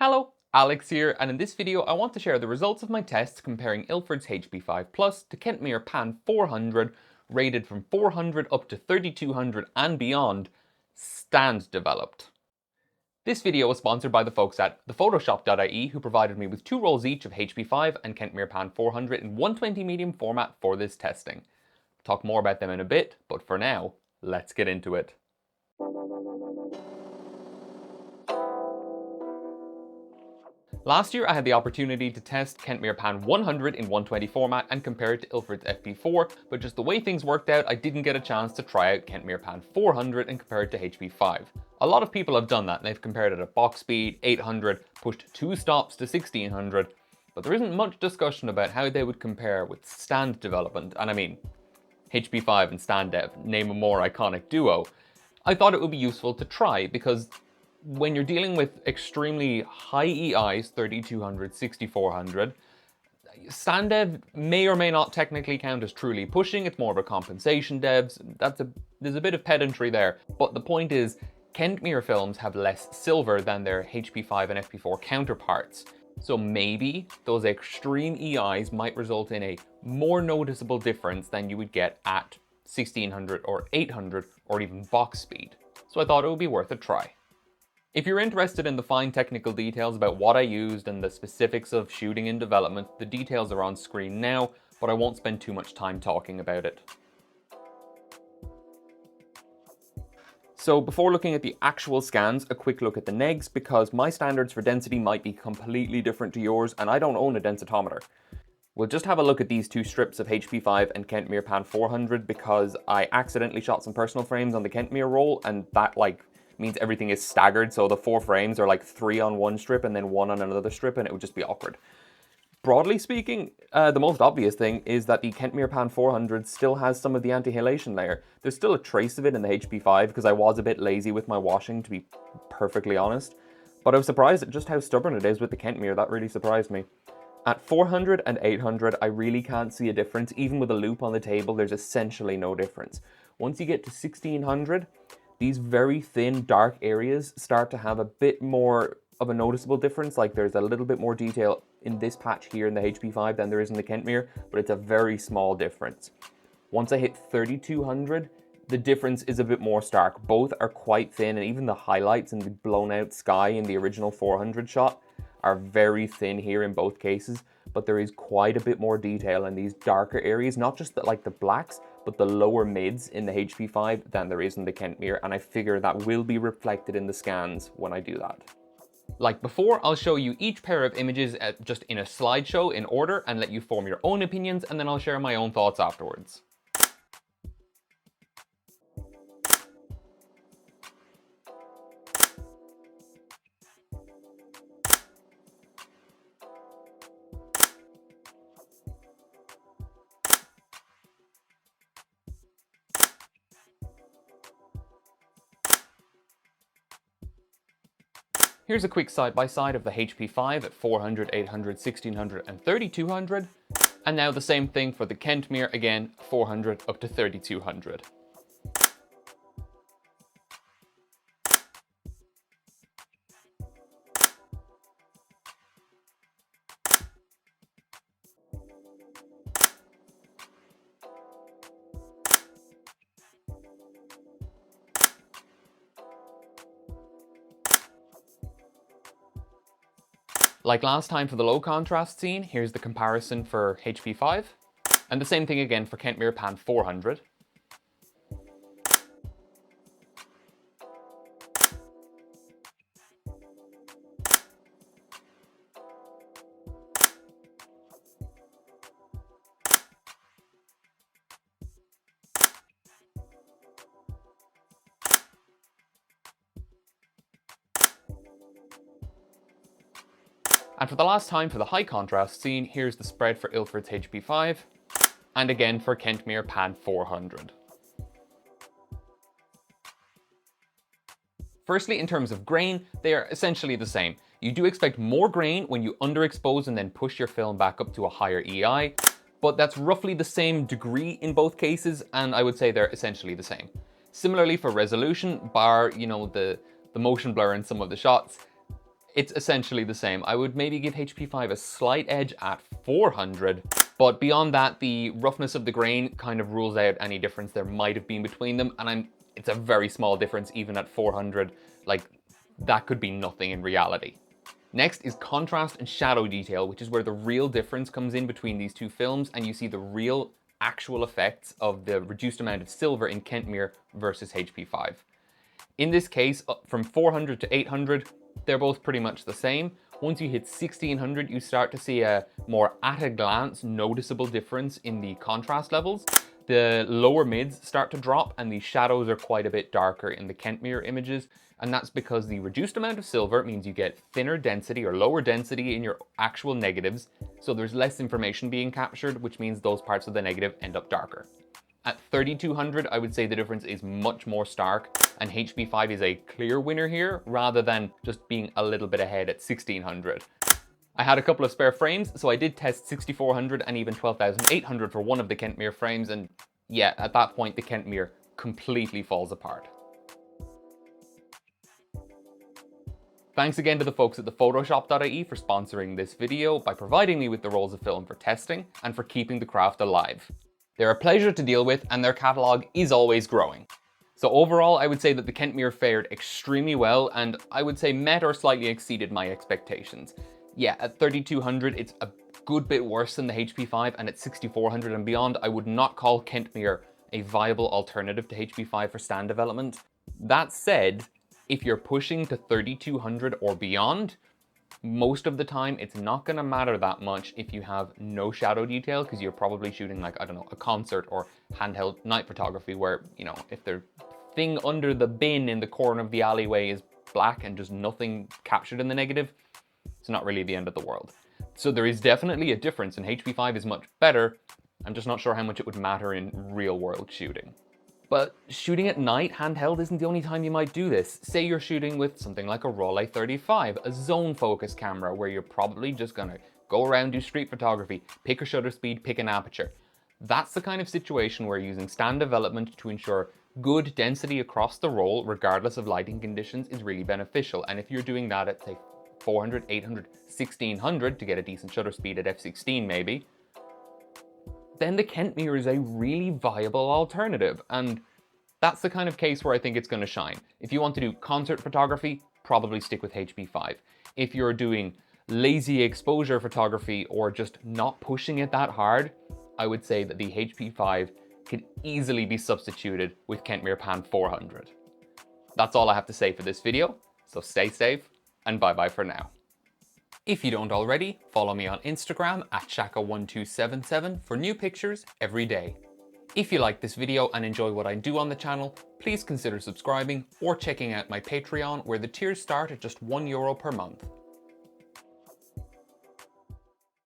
Hello, Alex here, and in this video I want to share the results of my tests comparing Ilford's HP5 Plus to Kentmere Pan 400, rated from 400 up to 3200 and beyond, stand developed. This video was sponsored by the folks at thephotoshop.ie who provided me with 2 rolls each of HP5 and Kentmere Pan 400 in 120 medium format for this testing. I'll talk more about them in a bit, but for now, let's get into it. Last year I had the opportunity to test Kentmere Pan 100 in 120 format and compare it to Ilford's FP4, but just the way things worked out, I didn't get a chance to try out Kentmere Pan 400 and compare it to HP5. A lot of people have done that, and they've compared it at box speed, 800, pushed 2 stops to 1600, but there isn't much discussion about how they would compare with stand development, and I mean, HP5 and stand dev, name a more iconic duo. I thought it would be useful to try because when you're dealing with extremely high EIs, 3200, 6400, stand dev may or may not technically count as truly pushing. It's more of a compensation dev. There's a bit of pedantry there. But the point is, Kentmere films have less silver than their HP5 and FP4 counterparts. So maybe those extreme EIs might result in a more noticeable difference than you would get at 1600 or 800 or even box speed. So I thought it would be worth a try. If you're interested in the fine technical details about what I used and the specifics of shooting in development, the details are on screen now, but I won't spend too much time talking about it. So before looking at the actual scans, a quick look at the negs, because my standards for density might be completely different to yours and I don't own a densitometer. We'll just have a look at these 2 strips of HP5 and Kentmere Pan 400 because I accidentally shot some personal frames on the Kentmere roll and that means everything is staggered, so the 4 frames are like 3 on one strip and then 1 on another strip, and it would just be awkward. Broadly speaking, the most obvious thing is that the Kentmere Pan 400 still has some of the anti-halation layer. There's still a trace of it in the HP5 because I was a bit lazy with my washing, to be perfectly honest. But I was surprised at just how stubborn it is with the Kentmere. That really surprised me. At 400 and 800, I really can't see a difference. Even with a loop on the table, there's essentially no difference. Once you get to 1600, these very thin, dark areas start to have a bit more of a noticeable difference. Like there's a little bit more detail in this patch here in the HP5 than there is in the Kentmere, but it's a very small difference. Once I hit 3200, the difference is a bit more stark. Both are quite thin, and even the highlights in the blown out sky in the original 400 shot are very thin here in both cases, but there is quite a bit more detail in these darker areas, not just like the blacks, but the lower mids in the HP5 than there is in the Kentmere, and I figure that will be reflected in the scans when I do that. Like before, I'll show you each pair of images just in a slideshow in order and let you form your own opinions, and then I'll share my own thoughts afterwards. Here's a quick side-by-side of the HP5 at 400, 800, 1600 and 3200, and now the same thing for the Kentmere, again 400 up to 3200. Like last time for the low contrast scene, here's the comparison for HP5, and the same thing again for Kentmere Pan 400. And for the last time for the high contrast scene, here's the spread for Ilford's HP5, and again for Kentmere Pan 400. Firstly, in terms of grain, they are essentially the same. You do expect more grain when you underexpose and then push your film back up to a higher EI, but that's roughly the same degree in both cases, and I would say they're essentially the same. Similarly for resolution, bar, the motion blur in some of the shots, It's essentially the same. I would maybe give HP5 a slight edge at 400, but beyond that, the roughness of the grain kind of rules out any difference there might have been between them, and it's a very small difference even at 400. Like, that could be nothing in reality. Next is contrast and shadow detail, which is where the real difference comes in between these two films, and you see the real actual effects of the reduced amount of silver in Kentmere versus HP5. In this case, from 400 to 800, they're both pretty much the same. Once you hit 1600, you start to see a more at a glance noticeable difference in the contrast levels. The lower mids start to drop and the shadows are quite a bit darker in the Kentmere images. And that's because the reduced amount of silver means you get thinner density or lower density in your actual negatives. So there's less information being captured, which means those parts of the negative end up darker. At 3200, I would say the difference is much more stark, and HP5 is a clear winner here rather than just being a little bit ahead at 1600. I had a couple of spare frames, so I did test 6400 and even 12800 for one of the Kentmere frames, and yeah, at that point the Kentmere completely falls apart. Thanks again to the folks at the Photoshop.ie for sponsoring this video by providing me with the rolls of film for testing and for keeping the craft alive. They're a pleasure to deal with and their catalogue is always growing. So overall, I would say that the Kentmere fared extremely well and I would say met or slightly exceeded my expectations. Yeah, at 3200, it's a good bit worse than the HP5, and at 6400 and beyond, I would not call Kentmere a viable alternative to HP5 for stand development. That said, if you're pushing to 3200 or beyond, most of the time it's not going to matter that much if you have no shadow detail, because you're probably shooting like, I don't know, a concert or handheld night photography where, you know, if the thing under the bin in the corner of the alleyway is black and just nothing captured in the negative, it's not really the end of the world. So there is definitely a difference, and HP5 is much better. I'm just not sure how much it would matter in real world shooting. But shooting at night handheld isn't the only time you might do this. Say you're shooting with something like a Rollei 35, a zone focus camera where you're probably just gonna go around, do street photography, pick a shutter speed, pick an aperture. That's the kind of situation where using stand development to ensure good density across the roll, regardless of lighting conditions, is really beneficial. And if you're doing that at, say, 400, 800, 1600 to get a decent shutter speed at f16 maybe, then the Kentmere is a really viable alternative, and that's the kind of case where I think it's going to shine. If you want to do concert photography, probably stick with HP5. If you're doing lazy exposure photography or just not pushing it that hard, I would say that the HP5 could easily be substituted with Kentmere Pan 400. That's all I have to say for this video, so stay safe and bye bye for now. If you don't already, follow me on Instagram at Shaka1277 for new pictures every day. If you like this video and enjoy what I do on the channel, please consider subscribing or checking out my Patreon, where the tiers start at just €1 per month.